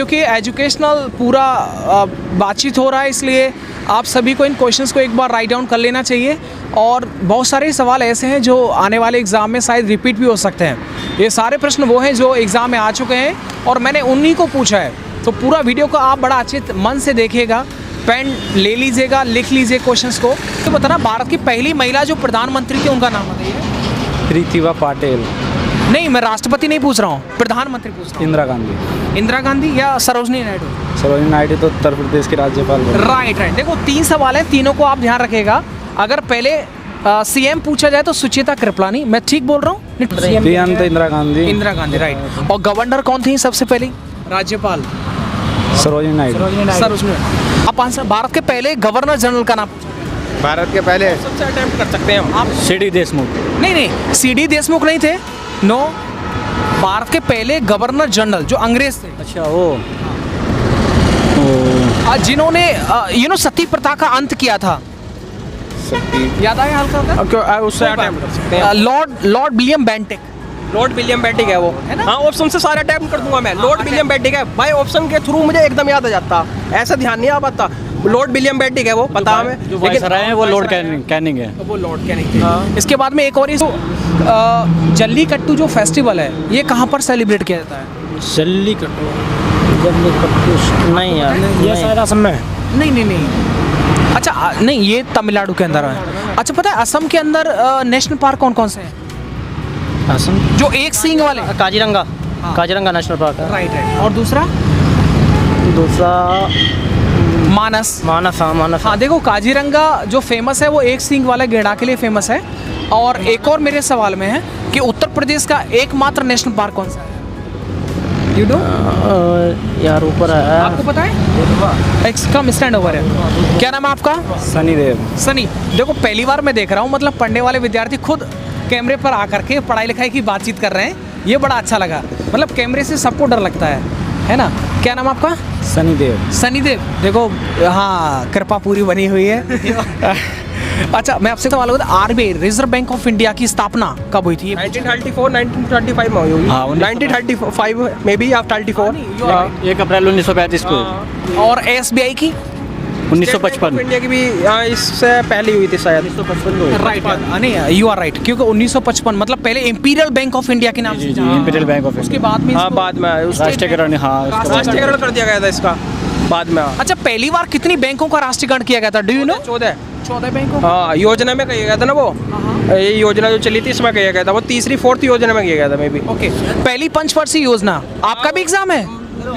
क्योंकि एजुकेशनल पूरा बातचीत हो रहा है, इसलिए आप सभी को इन क्वेश्चंस को एक बार राइट डाउन कर लेना चाहिए। और बहुत सारे सवाल ऐसे हैं जो आने वाले एग्ज़ाम में शायद रिपीट भी हो सकते हैं। ये सारे प्रश्न वो हैं जो एग्ज़ाम में आ चुके हैं और मैंने उन्हीं को पूछा है। तो पूरा वीडियो को आप बड़ा अच्छे मन से देखिएगा, पेन ले लीजिएगा, लिख लीजिए क्वेश्चंस को। तो बताना, भारत की पहली महिला जो प्रधानमंत्री थी उनका नाम बताइए। प्रतिभा पाटिल। नहीं, मैं राष्ट्रपति नहीं पूछ रहा हूँ, प्रधानमंत्री पूछ रहा हूँ। इंदिरा गांधी। इंदिरा गांधी या सरोजनी नायडू? सरोजनी नायडू तो उत्तर प्रदेश की राज्यपाल। राइट। देखो 3 सवाल है, तीनों को आप ध्यान रखिएगा। अगर पहले सीएम पूछा जाए तो सुचिता कृपलानी, मैं ठीक बोल रहा हूँ? पीएम तो इंदिरा गांधी। इंदिरा गांधी, राइट। और गवर्नर कौन थी सबसे पहली? राज्यपाल सरोजनी नायडू। सरोजनी नायडू। आप आंसर, भारत के पहले गवर्नर जनरल का नाम? भारत के पहले सबसे अटेम्प्ट कर सकते हैं हम। आप सीडी देशमुख। नहीं, सीडी देशमुख नहीं थे। नो, भारत के पहले गवर्नर जनरल जो अंग्रेज थे। अच्छा, वो जिन्होंने सती प्रथा का अंत किया था। याद आया हल्का? उससे अटेम्प्ट कर सकते हैं। Lord William Bentinck. Lord William Bentinck है वो, है ना? हाँ, ऑप्शन से सारे अटेम्प्ट कर दूंगा मैं। लॉर्ड विलियम बेंटिक है भाई, ऑप्शन के थ्रू मुझे एकदम याद आ जाता, ऐसा ध्यान नहीं आ पाता। लॉर्ड विलियम बेंटिक है वो, पता हमें। लेकिन वो लॉर्ड कैनिंग है। वो लॉर्ड कैनिंग थे। इसके बाद में एक और जल्लीकट्टू जो फेस्टिवल है, ये कहाँ पर सेलिब्रेट किया जाता है? जल्लीकट्टू नहीं यार, ये शायद असम में। नहीं। अच्छा, नहीं, ये तमिलनाडु के अंदर है। अच्छा, पता है असम के अंदर नेशनल पार्क कौन कौन से हैं? असम जो एक सींग वाले? काजीरंगा। काजीरंगा नेशनल पार्क है। राइट। और दूसरा मानस। हाँ, देखो काजीरंगा जो फेमस है वो एक सींग वाला गैंडा के लिए फेमस है। और एक और मेरे सवाल में है कि उत्तर प्रदेश का एकमात्र नेशनल पार्क कौन सा है? यू नो यार, ऊपर है। आपको पता है? कम स्टैंड ओवर है। क्या नाम है आपका? सनी देव। सनी। देखो पहली बार मैं देख रहा हूँ, मतलब पढ़ने वाले विद्यार्थी खुद कैमरे पर आकर के पढ़ाई लिखाई की बातचीत कर रहे हैं। ये बड़ा अच्छा लगा। मतलब कैमरे से सबको डर लगता है ना? क्या नाम आपका? सनी देव। सनी देव। देखो, हाँ, कृपा पूरी बनी हुई है। अच्छा, मैं आपसे सवाल करूँ, RBI reserve bank of India की स्थापना कब हुई थी? 1934 1935 में हुई होगी। 1935 मे बी, आप 34। 1 अप्रैल 1935 को। और एसबीआई की? 1955। इंडिया की भी इससे पहले हुई थी शायद। 1955 को। राइट। नहीं, यू आर राइट, क्योंकि 1955 मतलब पहले इंपीरियल बैंक ऑफ इंडिया के नाम से। इंपीरियल बैंक ऑफ उसके बाद में बाद में राष्ट्रीयकरण। हाँ, राष्ट्रीयकरण कर दिया गया था इसका बाद में। अच्छा, पहली बार कितनी बैंकों का राष्ट्रीयकरण किया गया था? Do you know? 14 बैंकों। हाँ, योजना में किया गया था ना वो। ये योजना जो चली थी इसमें किया गया था, वो 3री 4th योजना में किया गया था मे बी। ओके। पहली पंचवर्षीय योजना, आपका भी एग्जाम है?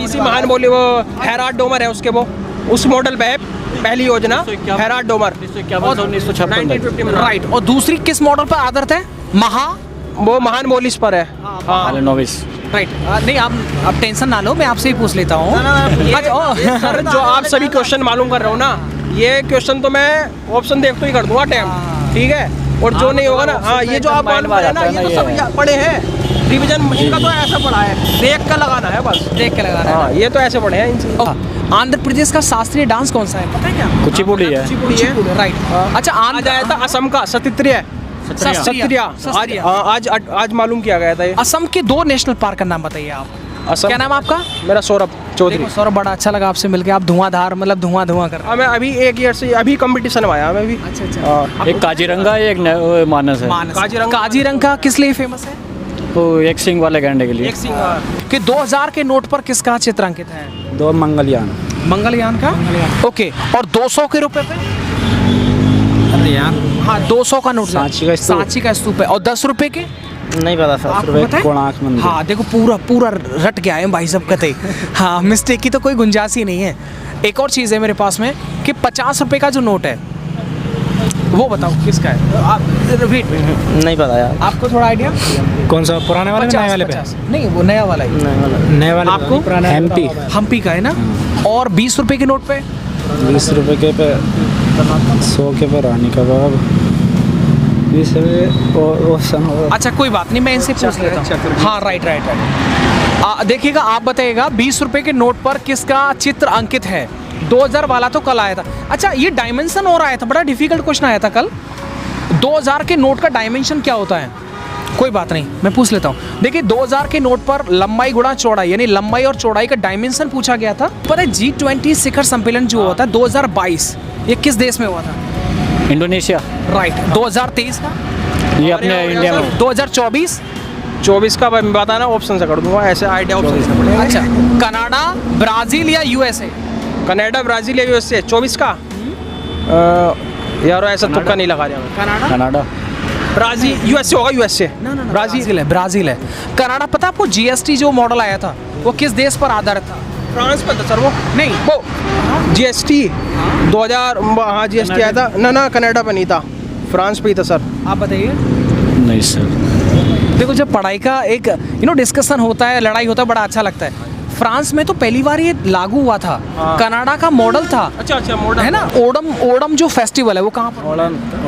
इसी महान बोली वो हेराल्ड डोमर है, उसके वो उस मॉडल पे है पहली योजना, हेराल्ड डोमर। 1956 में। राइट। और दूसरी किस मॉडल पर आधारित है? वो महान बोलिस पर है। हाँ, नोविस। राइट। नहीं, आप टेंशन ना लो, मैं आपसे ही पूछ लेता हूँ। सर, जो आप सभी क्वेश्चन मालूम कर रहे हो ना, ये क्वेश्चन तो मैं ऑप्शन देखते ही कर दूंगा अटेम्प्ट, ठीक है? और जो नहीं होगा ना, हाँ, ये जो आप मालूम है ना, ये तो सब पढ़े हैं। रिवीजन इनका तो ऐसा पढ़ा है, देख कर लगाना है बस। देख के लगाना है। हाँ, ये तो ऐसे पढ़े हैं इनसे। आंध्र प्रदेश का शास्त्रीय डांस कौन सा है, पता है क्या? कुचिपुड़ी है। राइट। अच्छा, आज आया था असम का सत्रिया। आज मालूम किया गया था ये। असम के 2 नेशनल पार्क का नाम बताइए आप। असम। क्या नाम आपका? मेरा सौरभ चौधरी। सौरभ, बड़ा अच्छा लगा आपसे मिलके। आप धुआंधार, मतलब धुआं कर रहे हैं। मैं अभी 1 ईयर से अभी कंपटीशन में आया मैं भी। अच्छा। एक काजीरंगा, एक मानस है। काजीरंगा किस लिए फेमस है? वो एक सिंग वाले गैंडे के लिए। कि 2000 के नोट पर किसका चित्र अंकित है? 2 मंगलयान का। ओके। और 200 के रुपए पे? अरे यार, हाँ, 200 का नोट सांची का स्तूप है। और 10 रुपए के? नहीं पता सर। कोणार्क मंदिर। हाँ, देखो पूरा रट के आए भाई सब कहते। हाँ, मिस्टेक की तो कोई गुंजाइश ही नहीं है। एक और चीज़ है मेरे पास में कि 50 रुपए का जो नोट है वो बताओ किसका है? आप नहीं पता यार। आपको थोड़ा आइडिया? कौन सा, पुराने वाले? नए वाले पे? नहीं, वो नया वाला ही। नए वाले आपको? हम्पी का है ना? और 20 रुपए के नोट पे? 20 रुपए के पे 100 के पे रानी कबाब। अच्छा, कोई बात नहीं, मैं इनसे पूछ लेता हूँ। हाँ, राइट। देखिएगा, आप बताइएगा 20 रुपए के नोट पर किसका चित्र अंकित है? 2000 वाला तो कल आया था। अच्छा, ये डायमेंशन और आया था, बड़ा डिफिकल्ट क्वेश्चन आया था कल। 2000 के नोट का डायमेंशन क्या होता है? कोई बात नहीं, मैं पूछ लेता हूँ। देखिए 2000 के नोट पर लंबाई गुणा चौड़ाई यानी लंबाई और चौड़ाई का डायमेंशन पूछा गया था। पता है G20 शिखर सम्मेलन जो हुआ था 2022 ये किस देश में हुआ था? इंडोनेशिया। राइट। 2023 का? ये अपने इंडिया में। 2024? 24 का मैं बताना ऑप्शन से कर दूंगा, ऐसे आइडिया ऑप्शन से पड़ेगा। अच्छा, कनाडा, ब्राजील या यूएसए? कनाडा, ब्राजील या यूएसए? 24 का यार ऐसा तुक्का नहीं लगा रहा मैं। कनाडा, कनाडा, ब्राजील, यूएसए होगा, यूएसए। ना ब्राजील है, ब्राजील है। कनाडा। पता आपको जीएसटी जो मॉडल आया था वो किस देश पर आधारित था? फ्रांस पर था सर वो। नहीं, वो जीएसटी 2000, हाँ जीएसटी आया था ना, कनाडा पर नहीं था, फ्रांस पे ही था सर। आप बताइए। नहीं सर। देखो जब पढ़ाई का एक डिस्कशन होता है, लड़ाई होता है, बड़ा अच्छा लगता है। फ्रांस में तो पहली बार ये लागू हुआ था। हाँ। कनाडा का मॉडल था। अच्छा मॉडल है ना। ओणम जो फेस्टिवल है वो कहाँ पर?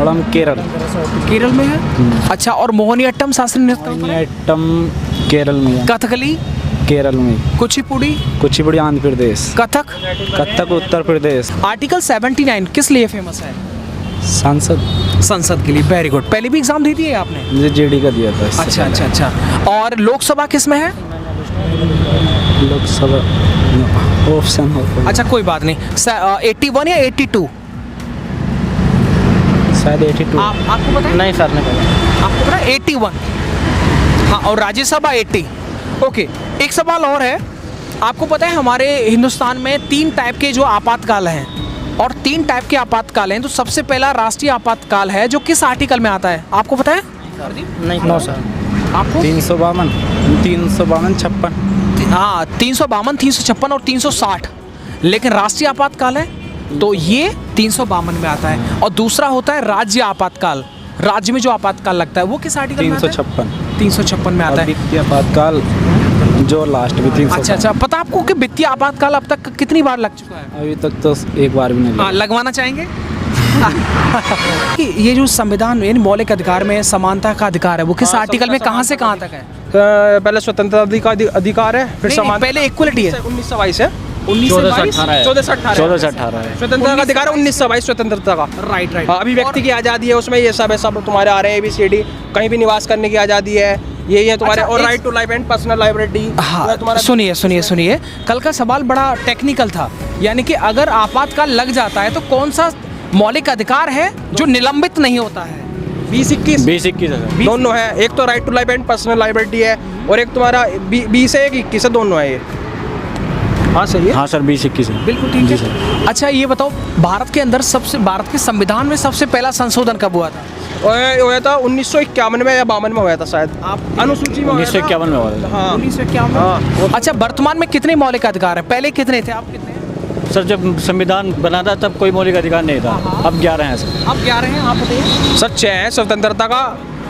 ओणम केरल। केरल में है। अच्छा, और मोहिनीअट्टम शास्त्रीय नृत्य? मोहिनीअट्टम केरल में है। कथकली? केरल में। कुचिपुड़ी? कुचिपुड़ी आंध्र प्रदेश। कथक? कथक उत्तर प्रदेश। आर्टिकल 79 किस लिए फेमस है? संसद के लिए। Very good. पहले भी एग्जाम दी थी आपने? मुझे जीडी का दिया था इससे अच्छा पहले। अच्छा अच्छा। और लोकसभा किस में है? लोकसभा ऑप्शन हो। अच्छा कोई बात नहीं। 81 या 82? शायद 82। आपको पता है? नहीं सर, नहीं पता। आपको पता है 81? हाँ, और राज्यसभा 80। ओके, एक सवाल और है। आपको पता है हमारे हिंदुस्तान में 3 टाइप के जो आपातकाल हैं, और 3 टाइप के आपातकाल हैं। तो सबसे पहला राष्ट्रीय आपातकाल है जो किस आर्टिकल में आता है? आपको पता है? नहीं नो सर। आपको? 352, 56। हाँ, 352, 356 और 360। लेकिन राष्ट्रीय आपातकाल है तो ये 352 में आता है। और दूसरा होता है राज्य आपातकाल। राज्य में जो आपातकाल लगता है वो किस आर्टिकल में आता है? 356 में आता है। वित्तीय आपातकाल जो लास्ट में 300। अच्छा अच्छा। पता आपको कि वित्तीय आपातकाल अब तक कितनी बार लग चुका है? अभी तक तो एक बार भी नहीं लगा। हाँ, लगवाना चाहेंगे? कि ये जो संविधान यानी मौलिक अधिकार में समानता का अधिकार है वो किस आर्टिकल में कहाँ से कहाँ तक है? पहले स्वतंत्रता का अधिकार है, फिर नहीं, पहले इक्वलिटी है। 1922 है। 14 से 14 से 18 है। स्वतंत्रता का अधिकार है 1922 स्वतंत्रता का। Right right. अभिव्यक्ति की आज़ादी है, उसमें ये सब है, सब तुम्हारे आ रहे हैं ABCD। कहीं भी निवास करने की आज़ादी है, ये है तुम्हारे। अच्छा, और right to life and personal liability. हाँ, सुनिए। कल का सवाल बड़ा टेक्निकल था, यानी कि अगर आपातकाल लग जाता है तो कौन सा मौलिक अधिकार है जो निलंबित नहीं होता है? 20-21 दोनों है। एक तो right to life and personal liability है, और एक तुम्हारा 20 से 21 है, दोनों है ये। हाँ सही है। हाँ सर, 20-21 है। बिल्कुल ठीक है। अच्छा ये बताओ, भारत के अंदर भारत के संविधान में सबसे पहला संशोधन कब हुआ था? हुआ था 1951 में या 52 में हुआ था शायद। आप अनुसूची में 1951 में हुआ था। हाँ 1951 में। हाँ। अच्छा, वर्तमान में कितने मौलिक अधिकार हैं? पहले कितने थे? आप कितने हैं? सर जब संविधान बना था तब कोई मौलिक अधिकार नहीं था। अब 11 हैं सर। अब 11 हैं। आप बताइए। सर 6 है स्वतंत्रता का,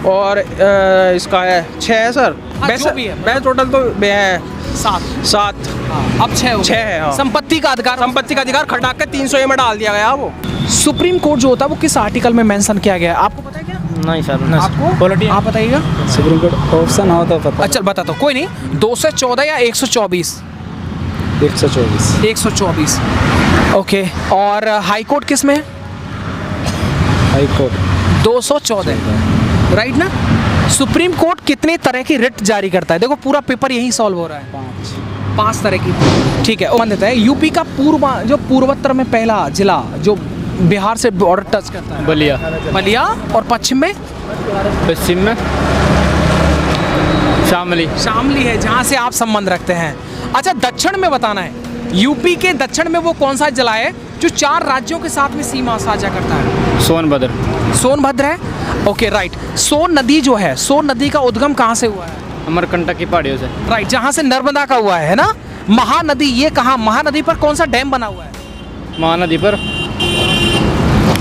और इसका है 6 है सर। हाँ, जो भी है। वैसे टोटल तो है 7। अब 6 है। हाँ। संपत्ति का अधिकार खटा के 300 में डाल दिया गया वो। सुप्रीम कोर्ट जो होता है वो किस आर्टिकल में मेंशन किया गया है? आपको पता है क्या? नहीं सर। आपको? आप बताइएगा। सुप्रीम कोर्ट ऑप्शन हो तो पता। अच्छा बता दो, कोई नहीं। 214 या 124? 124। 124। ओके। और हाई कोर्ट किस में है? High court 214। राइट ना। सुप्रीम कोर्ट कितने तरह की रिट जारी करता है? देखो पूरा पेपर यही सॉल्व हो रहा है। 5 तरह की। ठीक है। मान देता है यूपी का पूर्वोत्तर में पहला जिला जो बिहार से बॉर्डर टच करता है? बलिया। और पश्चिम में? पश्चिम में शामली है, जहाँ से आप संबंध रखते हैं। अच्छा, दक्षिण में बताना है। यूपी के दक्षिण में वो कौन सा जिला है जो 4 राज्यों के साथ में सीमा साझा करता है? सोनभद्र है। Okay right. सोन नदी जो है, सोन नदी का उद्गम कहाँ से हुआ है? अमरकंटक की पहाड़ियों से। राइट, जहाँ से नर्मदा का हुआ है ना। महानदी ये कहाँ? महानदी पर कौन सा डैम बना हुआ है? महानदी पर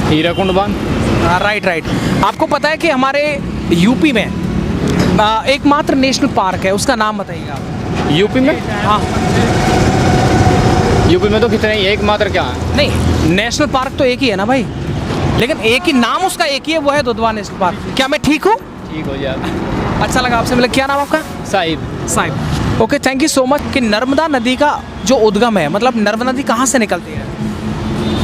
हीराकुंड बांध। राइट। आपको पता है कि हमारे यूपी में एकमात्र नेशनल पार्क है, उसका नाम बताइएगा आप। यूपी में? हाँ। यूपी में तो कितने ही, एक मात्र क्या है? नहीं, नेशनल पार्क तो एक ही है ना भाई, लेकिन एक ही नाम उसका एक ही है, वो है दुधवा नेशनल पार्क। क्या मैं ठीक हूँ? ठीक हो जाएगा। अच्छा लगा आपसे मिला। क्या नाम आपका? Sahib. Okay, thank you so much. कि नर्मदा नदी का जो उद्गम है, मतलब नर्मदा नदी कहाँ से निकलती है?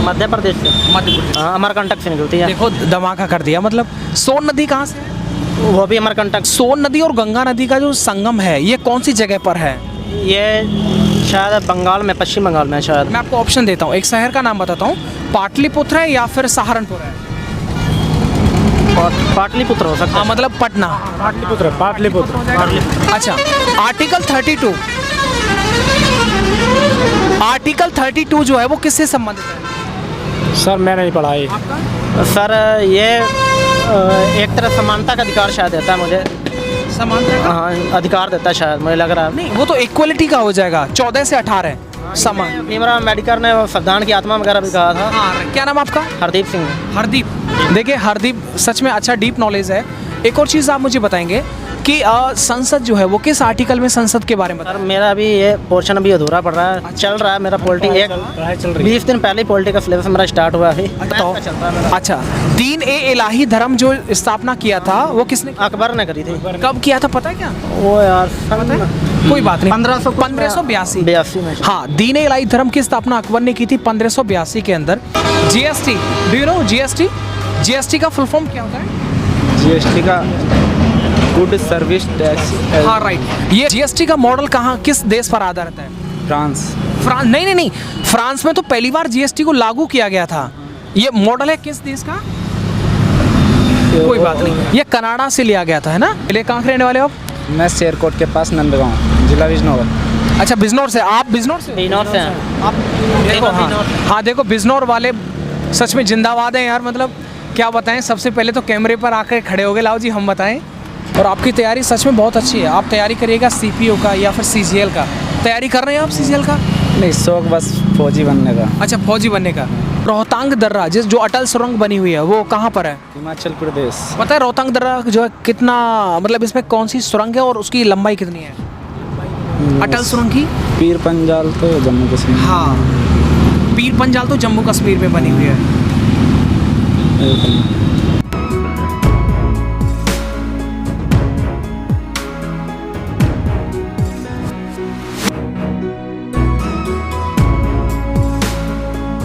मध्य प्रदेश से। मध्य प्रदेश। अमरकंटक से निकलती है। देखो धमाका कर दिया। मतलब सोन नदी कहाँ से है? वो भी अमरकंटक। सोन नदी और गंगा नदी का जो संगम है ये कौन सी जगह पर है? ये शायद बंगाल में, पश्चिम बंगाल में शायद। मैं आपको ऑप्शन देता हूँ, एक शहर का नाम बताता हूँ, पाटलिपुत्र है या फिर सहारनपुर है। पाटलिपुत्र हो सकता हाँ है। मतलब पटना। पाटलिपुत्र पाटलिपुत्र। अच्छा, आर्टिकल 32, आर्टिकल 32 जो है वो किससे संबंधित है? सर मैंने नहीं पढ़ा ये। सर ये एक तरह समानता का अधिकार शायद देता है मुझे। समानता का? हाँ, अधिकार देता है शायद, मुझे लग रहा है। नहीं, वो तो इक्वलिटी का हो जाएगा। 14 से 18 समान। भीमराव अम्बेडकर ने संविधान की आत्मा वगैरह भी कहा था। हाँ, क्या नाम आपका? हरदीप सिंह। हरदीप। देखिए हरदीप सच में अच्छा डीप नॉलेज है। एक और चीज़ आप मुझे बताएंगे कि संसद जो है वो किस आर्टिकल में संसद के बारे में सर मेरा अभी ये पोर्शन अभी अधूरा पड़ रहा है, चल रहा है मेरा पॉलिटी। एक चल रही 20 दिन पहले पॉलिटी का सिलेबस मेरा स्टार्ट हुआ है। बताओ। चल रहा है मेरा। अच्छा, दीन ए इलाही धर्म जो स्थापना किया था वो किसने? अकबर ने करी थी। कब किया था पता है क्या? वो यार कोई बात नहीं। 1582 में। हाँ, दीन ए इलाही धर्म की स्थापना अकबर ने की थी 1582 के अंदर। GST, do you know GST? GST का फुल फॉर्म क्या होता है? जीएसटी का गुड सर्विस टैक्स। हाँ राइट। ये जीएसटी का मॉडल कहाँ, किस देश पर आधारित है? फ्रांस। फ्रांस? नहीं, फ्रांस में तो पहली बार जीएसटी को लागू किया गया था। ये मॉडल है किस देश का? कोई बात नहीं, ये कनाडा से लिया गया था, है ना? पहले कहाँ के रहने वाले हो आप? मैं शेरकोट के पास नंदगांव, जिला बिजनौर। अच्छा, बिजनौर से। आप बिजनौर से? बिजनौर से हैं। आप देखो, हाँ देखो, बिजनौर वाले सच में जिंदाबाद हैं यार। मतलब क्या बताएं, सबसे पहले तो कैमरे पर आकर खड़े हो गए। लाओ जी हम बताएं। और आपकी तैयारी सच में बहुत अच्छी है। आप तैयारी करिएगा सीपीओ का या फिर सीजीएल का। तैयारी कर रहे हैं आप सीजीएल का? नहीं, शौक बस फौजी बनने का। अच्छा, फौजी बनने का। रोहतांग दर्रा जिस जो अटल सुरंग बनी हुई है वो कहाँ पर है? हिमाचल प्रदेश। पता है रोहतांग दर्रा जो है कितना, मतलब इसमें कौन सी सुरंग है और उसकी लंबाई कितनी है अटल सुरंग की? पीर पंजाल तो जम्मू कश्मीर। हाँ, पीर पंजाल तो जम्मू कश्मीर में बनी हुई है।